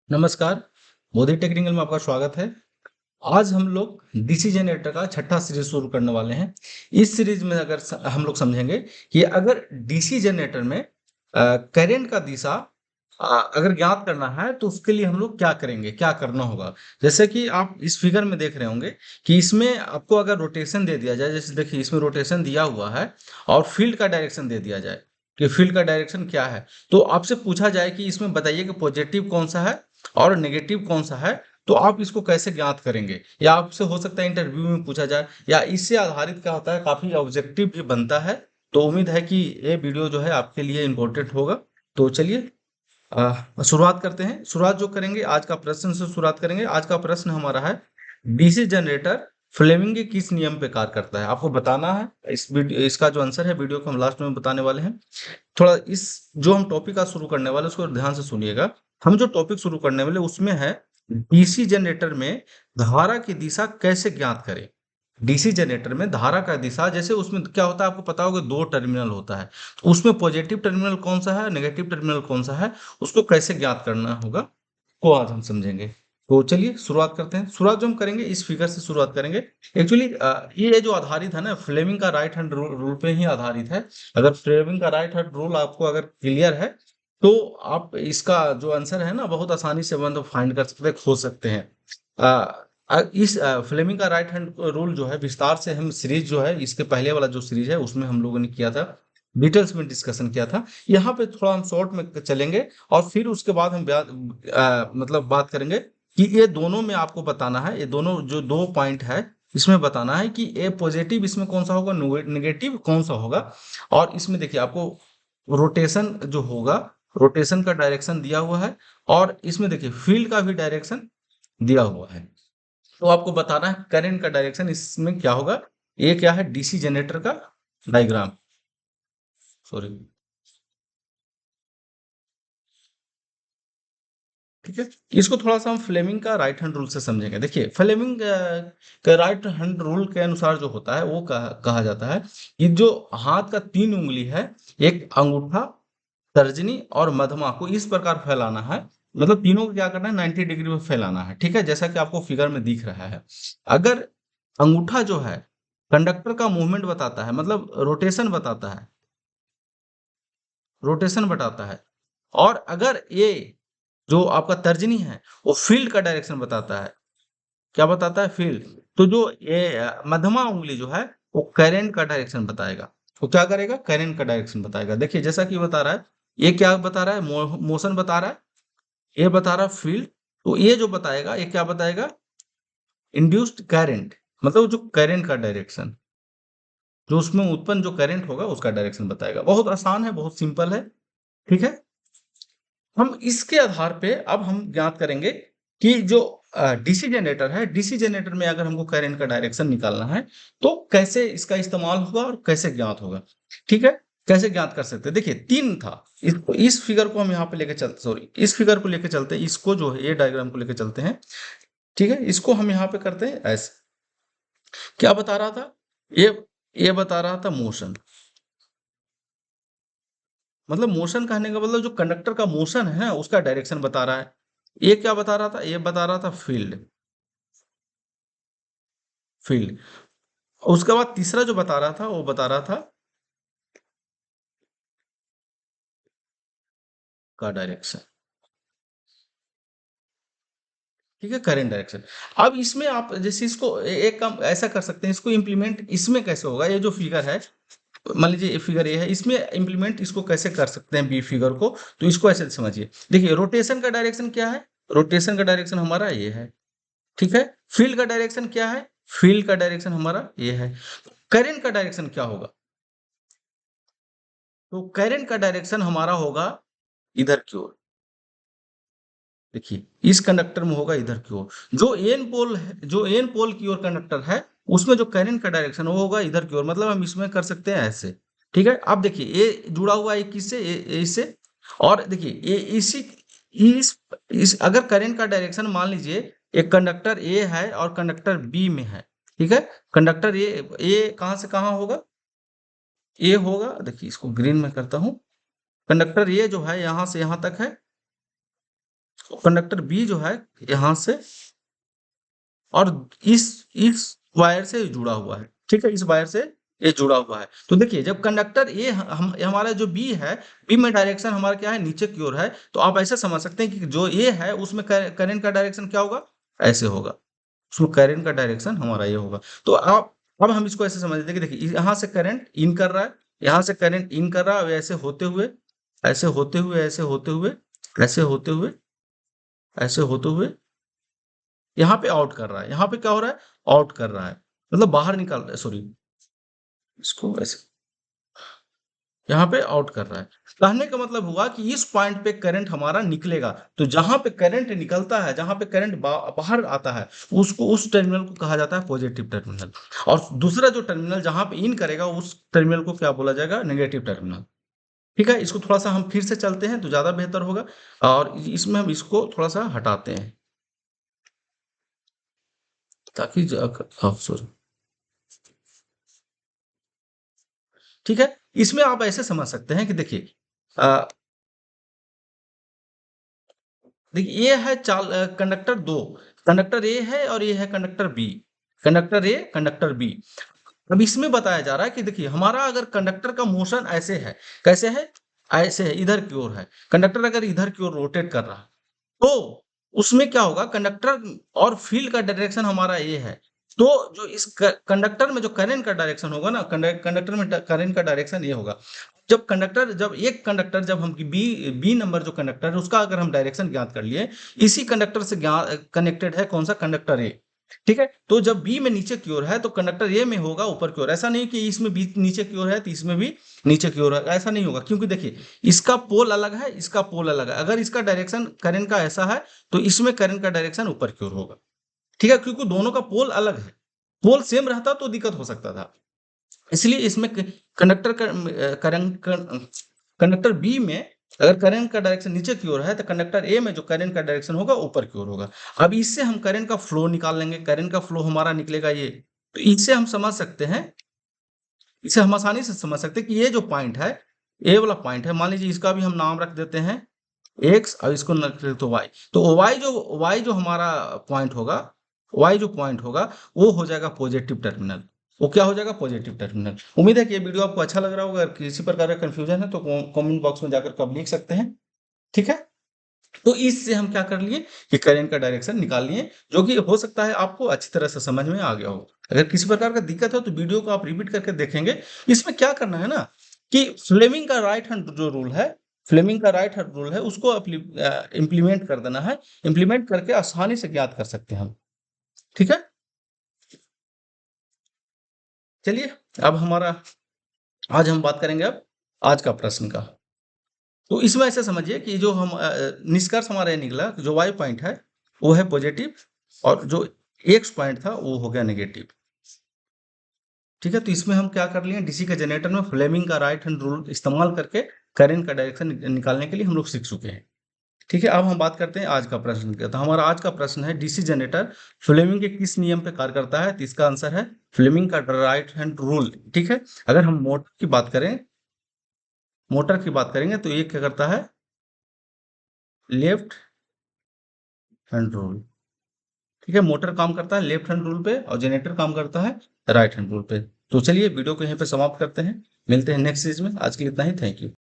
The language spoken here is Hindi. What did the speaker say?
नमस्कार, मोदी टेक्निकल में आपका स्वागत है। आज हम लोग डीसी जनरेटर का छठा सीरीज शुरू करने वाले हैं। इस सीरीज में अगर हम लोग समझेंगे कि अगर डीसी जनरेटर में करंट का दिशा अगर ज्ञात करना है तो उसके लिए हम लोग क्या करेंगे, क्या करना होगा। जैसे कि आप इस फिगर में देख रहे होंगे कि इसमें आपको अगर रोटेशन दे दिया जाए, जैसे देखिए इसमें रोटेशन दिया हुआ है और फील्ड का डायरेक्शन दे दिया जाए कि फील्ड का डायरेक्शन क्या है, तो आपसे पूछा जाए कि इसमें बताइए कि पॉजिटिव कौन सा है और नेगेटिव कौन सा है, तो आप इसको कैसे ज्ञात करेंगे। या आपसे हो सकता है इंटरव्यू में पूछा जाए, या इससे आधारित क्या होता है, काफी ऑब्जेक्टिव भी बनता है। तो उम्मीद है कि ये वीडियो जो है आपके लिए इम्पोर्टेंट होगा। तो चलिए शुरुआत करते हैं। शुरुआत जो करेंगे आज का प्रश्न से शुरुआत करेंगे। आज का प्रश्न हमारा है, डीसी जनरेटर फ्लेमिंग के किस नियम पे कार्य करता है। आपको बताना है। इस वीडियो इसका जो आंसर है वीडियो को हम लास्ट में बताने वाले हैं। थोड़ा इस जो हम टॉपिक का शुरू करने वाले उसको ध्यान से सुनिएगा। हम जो टॉपिक शुरू करने वाले उसमें है, डीसी जनरेटर में धारा की दिशा कैसे ज्ञात करें। डीसी जनरेटर में धारा का दिशा, जैसे उसमें क्या होता है आपको पता होगा, दो टर्मिनल होता है, तो उसमें पॉजिटिव टर्मिनल कौन सा है, नेगेटिव टर्मिनल कौन सा है, उसको कैसे ज्ञात करना होगा, को आज हम समझेंगे। तो चलिए शुरुआत करते हैं। शुरुआत जो हम करेंगे इस फिगर से शुरुआत करेंगे। एक्चुअली ये जो आधारित है ना, फ्लेमिंग का राइट हैंड रूल पे ही आधारित है। अगर फ्लेमिंग का राइट हैंड रूल आपको अगर क्लियर है तो आप इसका जो आंसर है ना बहुत आसानी से मतलब फाइंड कर सकते हैं, खोज सकते हैं। इस फ्लेमिंग का राइट हैंड रूल जो है विस्तार से हम सीरीज जो है, इसके पहले वाला जो सीरीज है उसमें हम लोगों ने किया था, डिटेल्स में डिस्कशन किया था। यहाँ पे थोड़ा हम शॉर्ट में चलेंगे और फिर उसके बाद हम मतलब बात करेंगे कि ये दोनों में आपको बताना है, ये दोनों जो दो पॉइंट है इसमें बताना है कि ए पॉजिटिव इसमें कौन सा होगा, नेगेटिव कौन सा होगा। और इसमें देखिए आपको रोटेशन जो होगा, रोटेशन का डायरेक्शन दिया हुआ है, और इसमें देखिए फील्ड का भी डायरेक्शन दिया हुआ है। तो आपको बताना है करंट का डायरेक्शन इसमें क्या होगा। ये क्या है, डीसी जनरेटर का डायग्राम, सॉरी, ठीक है। इसको थोड़ा सा हम फ्लेमिंग का राइट हैंड रूल से समझेंगे। देखिए फ्लेमिंग का राइट हैंड रूल के अनुसार जो होता है वो कहा जाता है कि जो हाथ का तीन उंगली है, एक अंगूठा, तर्जनी और मध्यमा को इस प्रकार फैलाना है। मतलब तीनों को क्या करना है, 90 डिग्री में फैलाना है, ठीक है, जैसा कि आपको फिगर में दिख रहा है। अगर अंगूठा जो है कंडक्टर का मूवमेंट बताता है, मतलब रोटेशन बताता है, रोटेशन बताता है। और अगर ये जो आपका तर्जनी है वो फील्ड का डायरेक्शन बताता है। क्या बताता है, फील्ड। तो जो ये मध्यमा उंगली जो है वो करंट का डायरेक्शन बताएगा। वो क्या करेगा, करंट का डायरेक्शन बताएगा। देखिए जैसा कि बता रहा है, ये क्या बता रहा है, मोशन बता रहा है, ये बता रहा है फील्ड। तो ये जो बताएगा ये क्या बताएगा, इंड्यूस्ड करंट, मतलब जो करंट का डायरेक्शन, जो उसमें उत्पन्न जो करंट होगा उसका डायरेक्शन बताएगा। बहुत आसान है, बहुत सिंपल है, ठीक है। हम इसके आधार पे अब हम ज्ञात करेंगे कि जो डीसी जनरेटर है, डीसी जनरेटर में अगर हमको करंट का डायरेक्शन निकालना है तो कैसे इसका इस्तेमाल होगा और कैसे ज्ञात होगा, ठीक है। कैसे ज्ञात कर सकते हैं, देखिए तीन था। इस फिगर को हम यहाँ पे लेके चलते, सॉरी, इस फिगर को लेके चलते हैं, इसको जो है ये डायग्राम को लेके चलते हैं, ठीक है। इसको हम यहाँ पे करते हैं ऐसे। क्या बता रहा था ये ये बता रहा था मोशन, मतलब मोशन कहने का मतलब जो कंडक्टर का मोशन है उसका डायरेक्शन बता रहा है। ये क्या बता रहा था, ये बता रहा था फील्ड, फील्ड। उसके बाद तीसरा जो बता रहा था वो बता रहा था का डायरेक्शन, ठीक है, करंट डायरेक्शन। अब इसमें आप जैसे इसको एक काम ऐसा कर सकते हैं, इसको इम्प्लीमेंट इसमें कैसे होगा, ये जो फिगर है, मान लीजिए ये फिगर ये है, इसमें इम्प्लीमेंट इसको कैसे कर सकते हैं बी फिगर को। तो इसको ऐसे समझिए, देखिए रोटेशन का डायरेक्शन क्या है, रोटेशन का डायरेक्शन हमारा ये है, ठीक है। फील्ड का डायरेक्शन क्या है, फील्ड का डायरेक्शन हमारा ये है। करंट का डायरेक्शन क्या होगा, तो करंट का डायरेक्शन हमारा होगा इधर की ओर। देखिए इस कंडक्टर में होगा इधर की ओर। जो एन पोल है, जो एन पोल की ओर कंडक्टर है, उसमें जो करंट का डायरेक्शन वो होगा इधर की ओर। मतलब हम इसमें कर सकते हैं ऐसे, ठीक है। अब देखिए ये जुड़ा हुआ है किससे, इससे। और देखिए ये इस अगर करंट का डायरेक्शन मान लीजिए एक कंडक्टर ए है और कंडक्टर बी में है, ठीक है। कंडक्टर ए कहाँ से कहाँ होगा, ए होगा, देखिए इसको ग्रीन में करता हूँ। कंडक्टर ये जो है यहाँ से यहाँ तक है, कंडक्टर बी जो है यहाँ से और इस वायर से जुड़ा हुआ है, ठीक है, इस वायर से ये जुड़ा हुआ है। तो देखिए जब कंडक्टर ए हम हमारा जो बी है, बी में डायरेक्शन हमारा क्या है, नीचे की ओर है, तो आप ऐसे समझ सकते हैं कि जो ए है उसमें करंट का डायरेक्शन क्या होगा, ऐसे होगा, उसमें करंट का डायरेक्शन हमारा ये होगा। तो आप अब हम इसको ऐसे समझ लेते हैं कि देखिए यहाँ से करंट इन कर रहा है, यहाँ से करंट इन कर रहा है, ऐसे होते हुए ऐसे होते हुए ऐसे होते हुए ऐसे होते हुए ऐसे होते हुए यहाँ पे आउट कर रहा है, यहाँ पे क्या हो रहा है, आउट कर रहा है, मतलब बाहर निकाल रहा है, सॉरी, इसको ऐसे यहाँ पे आउट कर रहा है। कहने का मतलब हुआ कि इस पॉइंट पे करंट हमारा निकलेगा, तो जहां पे करंट निकलता है, जहां पे करंट बाहर आता है, उसको उस टर्मिनल को कहा जाता है पॉजिटिव टर्मिनल, और दूसरा जो टर्मिनल जहां पे इन करेगा उस टर्मिनल को क्या बोला जाएगा, नेगेटिव टर्मिनल। ठीक है, इसको थोड़ा सा हम फिर से चलते हैं तो ज्यादा बेहतर होगा, और इसमें हम इसको थोड़ा सा हटाते हैं ताकि सॉरी, ठीक है, इसमें आप ऐसे समझ सकते हैं कि देखिए देखिए ये है कंडक्टर दो, कंडक्टर ए है और ये है conductor B, conductor A conductor B. अब इसमें बताया जा रहा है कि देखिए हमारा अगर कंडक्टर का मोशन ऐसे है, कैसे है, ऐसे है, इधर की ओर है, कंडक्टर अगर इधर की ओर रोटेट कर रहा है, तो उसमें क्या होगा, कंडक्टर और फील्ड का डायरेक्शन हमारा ये है, तो जो इस कंडक्टर में जो करंट का डायरेक्शन होगा ना, कंडक्टर में करंट का डायरेक्शन ये होगा। जब एक कंडक्टर जब हम बी बी नंबर जो कंडक्टर है उसका अगर हम डायरेक्शन ज्ञात कर लिए, इसी कंडक्टर से कनेक्टेड है कौन सा, कंडक्टर ए, ठीक है, तो जब बी में नीचे की ओर है तो कंडक्टर ए में होगा ऊपर की ओर, ऐसा नहीं कि इसमें बी नीचे की ओर है तो इसमें भी नीचे की ओर है, ऐसा नहीं होगा, क्योंकि देखिए इसका पोल अलग है, इसका पोल अलग है, अगर इसका डायरेक्शन करंट का ऐसा है तो इसमें करंट का डायरेक्शन ऊपर की ओर होगा, ठीक है, क्योंकि दोनों का पोल अलग है, पोल सेम रहता तो दिक्कत हो सकता था, इसलिए इसमें कंडक्टर करंट कंडक्टर बी में अगर करंट का डायरेक्शन नीचे की ओर है तो कंडक्टर ए में जो करंट का डायरेक्शन होगा ऊपर की ओर होगा। अब इससे हम करंट का फ्लो निकाल लेंगे, करंट का फ्लो हमारा निकलेगा ये, तो इससे हम समझ सकते हैं, इसे हम आसानी से समझ सकते हैं कि ये जो पॉइंट है, ए वाला पॉइंट है, मान लीजिए इसका भी हम नाम रख देते हैं एक्स और इसको रख देते तो वाई, तो वाई जो हमारा पॉइंट होगा, वाई जो पॉइंट होगा वो हो जाएगा पॉजिटिव टर्मिनल, वो क्या हो जाएगा, पॉजिटिव टर्मिनल। उम्मीद है कि ये वीडियो आपको अच्छा लग रहा होगा, अगर किसी प्रकार का कंफ्यूजन है तो कमेंट बॉक्स में जाकर आप लिख सकते हैं, ठीक है। तो इससे हम क्या कर लिए कि करंट का डायरेक्शन निकाल लिए, जो कि हो सकता है आपको अच्छी तरह से समझ में आ गया हो। अगर किसी प्रकार का दिक्कत हो तो वीडियो को आप रिपीट करके देखेंगे। इसमें क्या करना है ना कि फ्लेमिंग का राइट हैंड जो रूल है, फ्लेमिंग का राइट हैंड रूल है उसको इम्प्लीमेंट कर देना है, इम्प्लीमेंट करके आसानी से ज्ञात कर सकते हैं हम, ठीक है। चलिए अब हमारा आज हम बात करेंगे अब आज का प्रश्न का। तो इसमें ऐसे समझिए कि जो हम निष्कर्ष हमारा ये निकला, जो वाई पॉइंट है वो है पॉजिटिव और जो एक्स पॉइंट था वो हो गया नेगेटिव, ठीक है। तो इसमें हम क्या कर लिए, डीसी के जनरेटर में फ्लेमिंग का राइट हैंड रूल इस्तेमाल करके करंट का डायरेक्शन निकालने के लिए हम लोग सीख चुके हैं, ठीक है। अब हम बात करते हैं आज का प्रश्न का। तो हमारा आज का प्रश्न है डीसी जनरेटर फ्लेमिंग के किस नियम पे कार्य करता है, तो इसका आंसर है फ्लेमिंग का राइट हैंड रूल, ठीक है। अगर हम मोटर की बात करें, मोटर की बात करेंगे तो ये क्या करता है, लेफ्ट हैंड रूल, ठीक है। मोटर काम करता है लेफ्ट हैंड रूल पे और जनरेटर काम करता है राइट हैंड रूल पे। तो चलिए वीडियो को यहीं पे समाप्त करते हैं, मिलते हैं नेक्स्ट सीरीज में, आज के लिए इतना ही, थैंक यू।